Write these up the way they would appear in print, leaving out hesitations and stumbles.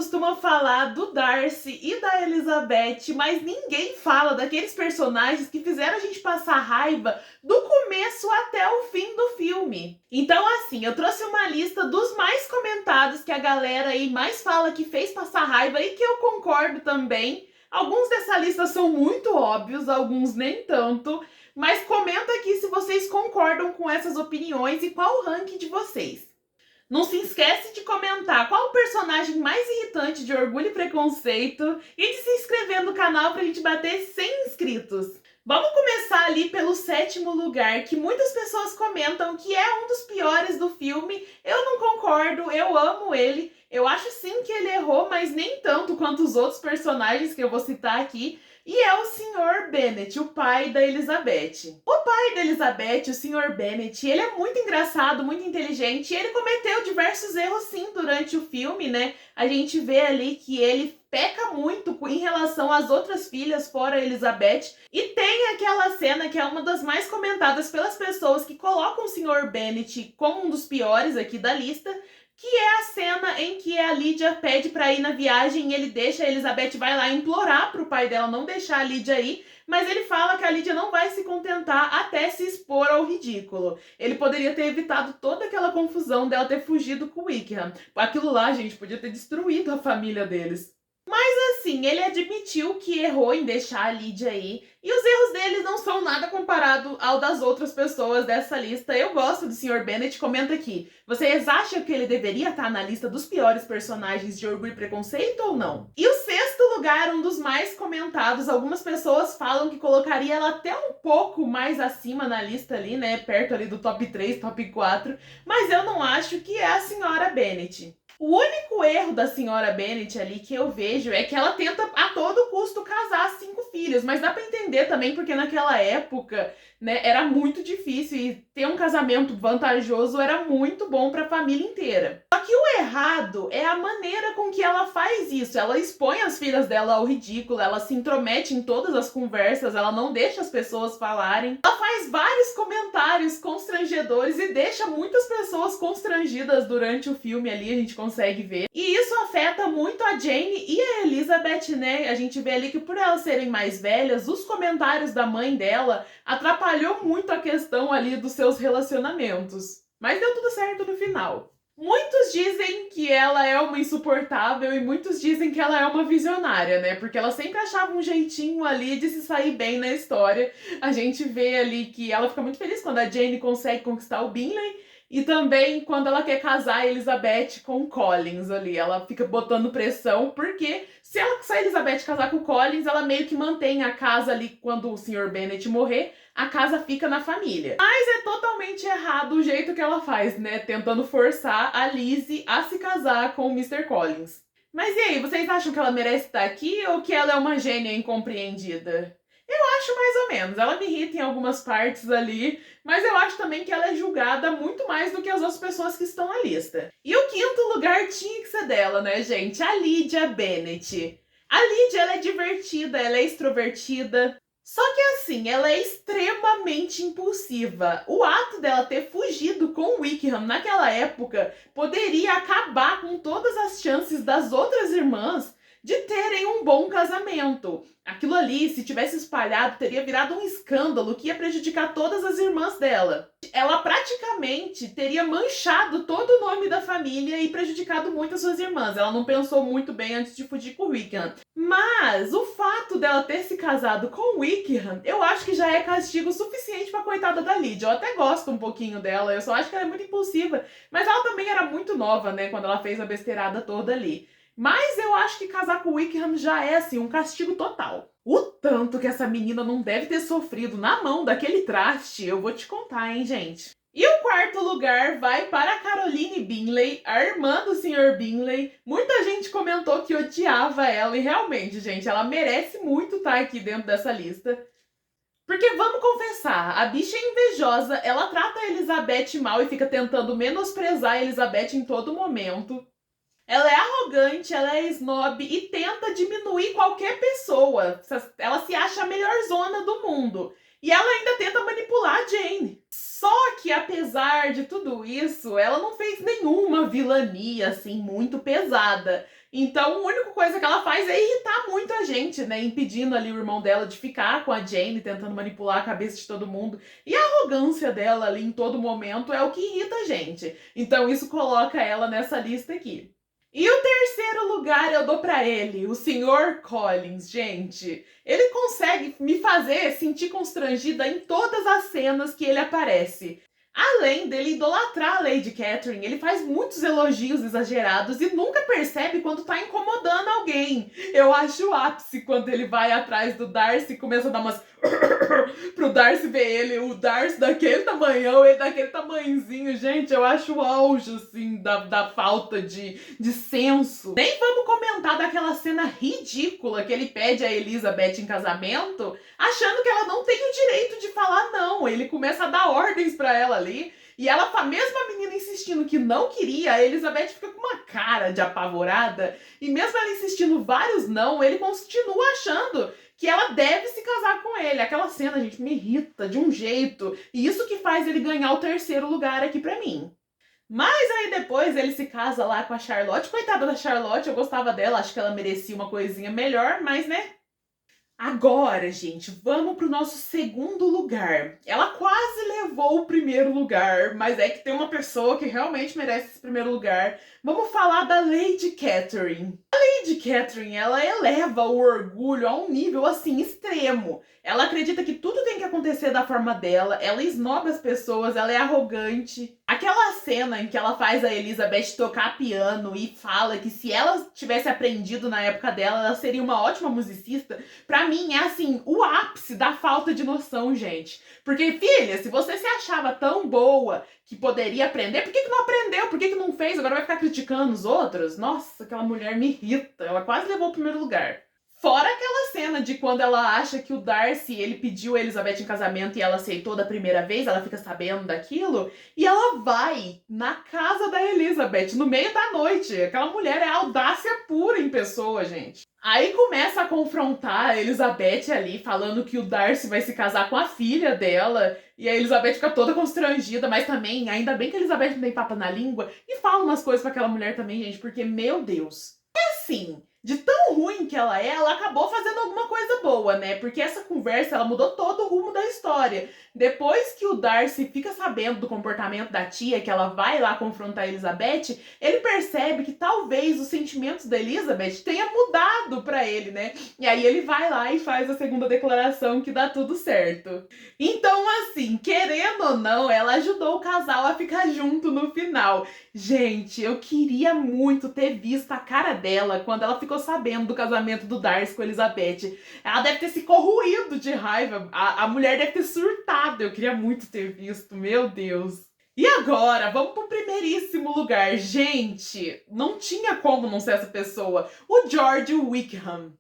costuma falar do Darcy e da Elizabeth, mas ninguém fala daqueles personagens que fizeram a gente passar raiva do começo até o fim do filme. Então, assim, eu trouxe uma lista dos mais comentados que a galera aí mais fala que fez passar raiva e que eu concordo também. Alguns dessa lista são muito óbvios, alguns nem tanto, mas comenta aqui se vocês concordam com essas opiniões e qual o ranking de vocês. Não se esquece de comentar qual o personagem mais irritante de Orgulho e Preconceito e de se inscrever no canal pra gente bater 100 inscritos. Vamos começar ali pelo 7º lugar, que muitas pessoas comentam que é um dos piores do filme. Eu não concordo, eu amo ele. Eu acho sim que ele errou, mas nem tanto quanto os outros personagens que eu vou citar aqui. E é o Sr. Bennet, o pai da Elizabeth. O pai da Elizabeth, o Sr. Bennet, ele é muito engraçado, muito inteligente, e ele cometeu diversos erros sim durante o filme, né? A gente vê ali que ele peca muito em relação às outras filhas fora a Elizabeth, e tem aquela cena que é uma das mais comentadas pelas pessoas que colocam o Sr. Bennet como um dos piores aqui da lista, que é a cena em que a Lydia pede para ir na viagem e ele deixa, a Elizabeth vai lá implorar pro pai dela não deixar a Lydia ir, mas ele fala que a Lydia não vai se contentar até se expor ao ridículo. Ele poderia ter evitado toda aquela confusão dela ter fugido com o Wickham. Aquilo lá, gente, podia ter destruído a família deles. Mas assim, ele admitiu que errou em deixar a Lydia aí, e os erros dele não são nada comparado ao das outras pessoas dessa lista. Eu gosto do Sr. Bennet, comenta aqui. Vocês acham que ele deveria estar na lista dos piores personagens de Orgulho e Preconceito ou não? E o 6º lugar, um dos mais comentados, algumas pessoas falam que colocaria ela até um pouco mais acima na lista ali, né, perto ali do top 3, top 4, mas eu não acho, que é a Sra. Bennet. O único erro da Sra. Bennet ali que eu vejo é que ela tenta a todo custo casar 5 filhos, mas dá pra entender também porque naquela época, né, era muito difícil e ter um casamento vantajoso era muito bom pra família inteira. Só que o errado é a maneira com que ela faz isso. Ela expõe as filhas dela ao ridículo, ela se intromete em todas as conversas, ela não deixa as pessoas falarem. Ela faz vários comentários constrangedores e deixa muitas pessoas constrangidas durante o filme ali, a gente consegue ver. E isso afeta muito a Jane e a Elizabeth, né? A gente vê ali que por elas serem mais velhas, os comentários da mãe dela atrapalhou muito a questão ali dos seus relacionamentos. Mas deu tudo certo no final. Muitos dizem que ela é uma insuportável e muitos dizem que ela é uma visionária, né? Porque ela sempre achava um jeitinho ali de se sair bem na história. A gente vê ali que ela fica muito feliz quando a Jane consegue conquistar o Bingley e também quando ela quer casar a Elizabeth com o Collins ali. Ela fica botando pressão porque se a Elizabeth casar com o Collins, ela meio que mantém a casa ali quando o Sr. Bennet morrer. A casa fica na família. Mas é totalmente errado o jeito que ela faz, né? Tentando forçar a Lizzie a se casar com o Mr. Collins. Mas e aí, vocês acham que ela merece estar aqui ou que ela é uma gênia incompreendida? Eu acho mais ou menos. Ela me irrita em algumas partes ali, mas eu acho também que ela é julgada muito mais do que as outras pessoas que estão na lista. E o 5º lugar tinha que ser dela, né, gente? A Lydia Bennet. A Lydia, ela é divertida, ela é extrovertida. Só que assim, ela é extremamente impulsiva. O ato dela ter fugido com o Wickham naquela época poderia acabar com todas as chances das outras irmãs de terem um bom casamento. Aquilo ali, se tivesse espalhado, teria virado um escândalo que ia prejudicar todas as irmãs dela. Ela praticamente teria manchado todo o nome da família e prejudicado muito as suas irmãs. Ela não pensou muito bem antes de fugir com o Wickham. Mas o fato dela ter se casado com o Wickham, eu acho que já é castigo suficiente pra coitada da Lydia. Eu até gosto um pouquinho dela, eu só acho que ela é muito impulsiva. Mas ela também era muito nova, né, quando ela fez a besteirada toda ali. Mas eu acho que casar com o Wickham já é, assim, um castigo total. O tanto que essa menina não deve ter sofrido na mão daquele traste, eu vou te contar, hein, gente. E o 4º lugar vai para a Caroline Bingley, a irmã do Sr. Bingley. Muita gente comentou que odiava ela e realmente, gente, ela merece muito estar aqui dentro dessa lista. Porque vamos confessar, a bicha é invejosa, ela trata a Elizabeth mal e fica tentando menosprezar a Elizabeth em todo momento. Ela é arrogante, ela é snob e tenta diminuir qualquer pessoa. Ela se acha a melhor zona do mundo. E ela ainda tenta manipular a Jane. Só que, apesar de tudo isso, ela não fez nenhuma vilania, assim, muito pesada. Então, a única coisa que ela faz é irritar muito a gente, né? Impedindo ali o irmão dela de ficar com a Jane, tentando manipular a cabeça de todo mundo. E a arrogância dela ali em todo momento é o que irrita a gente. Então, isso coloca ela nessa lista aqui. E o terceiro lugar eu dou pra ele, o Sr. Collins, gente. Ele consegue me fazer sentir constrangida em todas as cenas que ele aparece. Além dele idolatrar a Lady Catherine, ele faz muitos elogios exagerados e nunca percebe quando tá incomodando alguém. Eu acho o ápice quando ele vai atrás do Darcy e começa a dar umas pro Darcy ver ele, o Darcy daquele tamanhão, ele daquele tamanhozinho. Gente, eu acho o auge, assim, da falta de senso. Nem vamos comentar daquela cena ridícula que ele pede a Elizabeth em casamento, achando que ela não tem o direito de falar não. Ele começa a dar ordens pra ela ali. E ela, mesmo a menina insistindo que não queria, a Elizabeth fica com uma cara de apavorada. E mesmo ela insistindo vários não, ele continua achando que ela deve se casar com ele. Aquela cena, gente, me irrita de um jeito. E isso que faz ele ganhar o terceiro lugar aqui pra mim. Mas aí depois ele se casa lá com a Charlotte. Coitada da Charlotte, eu gostava dela, acho que ela merecia uma coisinha melhor, mas né... Agora, gente, vamos pro nosso segundo lugar. Ela quase levou o primeiro lugar, mas é que tem uma pessoa que realmente merece esse primeiro lugar. Vamos falar da Lady Catherine. A Lady Catherine, ela eleva o orgulho a um nível, assim, extremo. Ela acredita que tudo tem que acontecer da forma dela, ela esnoba as pessoas, ela é arrogante. Aquela cena em que ela faz a Elizabeth tocar piano e fala que se ela tivesse aprendido na época dela, ela seria uma ótima musicista, pra mim é assim, o ápice da falta de noção, gente. Porque, filha, se você se achava tão boa que poderia aprender, por que não aprendeu? Por que não fez? Agora vai ficar criticando os outros? Nossa, aquela mulher me irrita. Ela quase levou o primeiro lugar. Fora aquela cena de quando ela acha que o Darcy, ele pediu a Elizabeth em casamento e ela aceitou da primeira vez, ela fica sabendo daquilo, e ela vai na casa da Elizabeth, no meio da noite. Aquela mulher é audácia pura em pessoa, gente. Aí começa a confrontar a Elizabeth ali, falando que o Darcy vai se casar com a filha dela, e a Elizabeth fica toda constrangida, mas também, ainda bem que a Elizabeth não tem papa na língua, e fala umas coisas pra aquela mulher também, gente, porque, meu Deus. É assim, de tão ruim que ela acabou fazendo alguma coisa boa, né? Porque essa conversa, ela mudou todo o rumo da história. Depois que o Darcy fica sabendo do comportamento da tia, que ela vai lá confrontar a Elizabeth, ele percebe que talvez os sentimentos da Elizabeth tenha mudado pra ele, né? E aí ele vai lá e faz a segunda declaração que dá tudo certo. Então, assim, querendo ou não, ela ajudou o casal a ficar junto no final. Gente, eu queria muito ter visto a cara dela quando ela ficou sabendo do casamento do Darcy com a Elizabeth. Ela deve ter se corroído de raiva. A mulher deve ter surtado. Eu queria muito ter visto, meu Deus. E agora, vamos pro primeiríssimo lugar. Gente, não tinha como não ser essa pessoa. O George Wickham.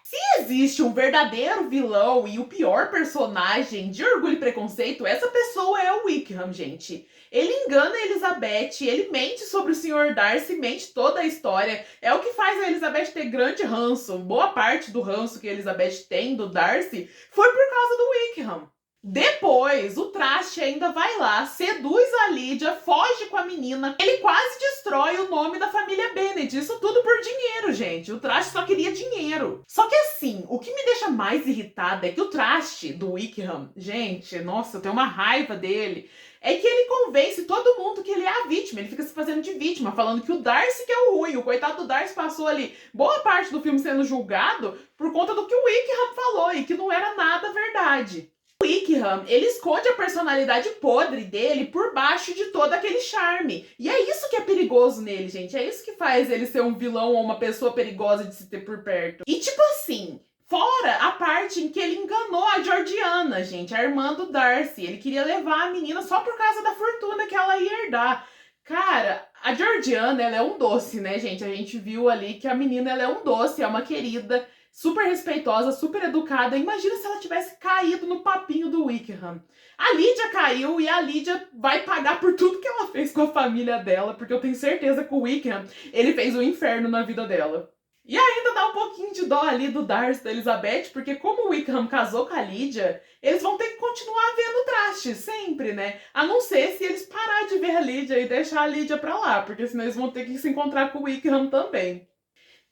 Se existe um verdadeiro vilão e o pior personagem de Orgulho e Preconceito, essa pessoa é o Wickham, gente. Ele engana a Elizabeth, ele mente sobre o Sr. Darcy, mente toda a história. É o que faz a Elizabeth ter grande ranço. Boa parte do ranço que a Elizabeth tem do Darcy foi por causa do Wickham. Depois, o Traste ainda vai lá, seduz a Lydia, foge com a menina. Ele quase destrói o nome da família Bennet. Isso tudo por dinheiro, gente. O Traste só queria dinheiro. Só que assim, o que me deixa mais irritada é que o Traste do Wickham, gente, nossa, eu tenho uma raiva dele. É que ele convence todo mundo que ele é a vítima. Ele fica se fazendo de vítima, falando que o Darcy que é o ruim. O coitado do Darcy passou ali boa parte do filme sendo julgado por conta do que o Wickham falou e que não era nada verdade. O Wickham, ele esconde a personalidade podre dele por baixo de todo aquele charme. E é isso que é perigoso nele, gente. É isso que faz ele ser um vilão ou uma pessoa perigosa de se ter por perto. E tipo assim, fora a parte em que ele enganou a Georgiana, gente, a irmã do Darcy. Ele queria levar a menina só por causa da fortuna que ela ia herdar. Cara, a Georgiana, ela é um doce, né, gente? A gente viu ali que a menina, ela é um doce, é uma querida, super respeitosa, super educada. Imagina se ela tivesse caído no papinho do Wickham. A Lydia caiu e a Lydia vai pagar por tudo que ela fez com a família dela, porque eu tenho certeza que o Wickham, ele fez um inferno na vida dela. E ainda dá um pouquinho de dó ali do Darcy e da Elizabeth, porque como o Wickham casou com a Lydia, eles vão ter que continuar vendo traste, sempre, né? A não ser se eles parar de ver a Lydia e deixar a Lydia pra lá, porque senão eles vão ter que se encontrar com o Wickham também.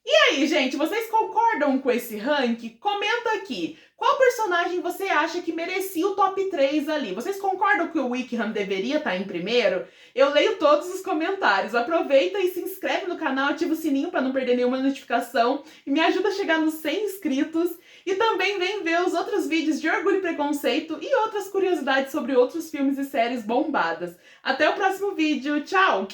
E aí, gente, vocês concordam com esse ranking? Comenta aqui. Qual personagem você acha que merecia o top 3 ali? Vocês concordam que o Wickham deveria estar em primeiro? Eu leio todos os comentários. Aproveita e se inscreve no canal, ativa o sininho para não perder nenhuma notificação e me ajuda a chegar nos 100 inscritos. E também vem ver os outros vídeos de Orgulho e Preconceito e outras curiosidades sobre outros filmes e séries bombadas. Até o próximo vídeo. Tchau!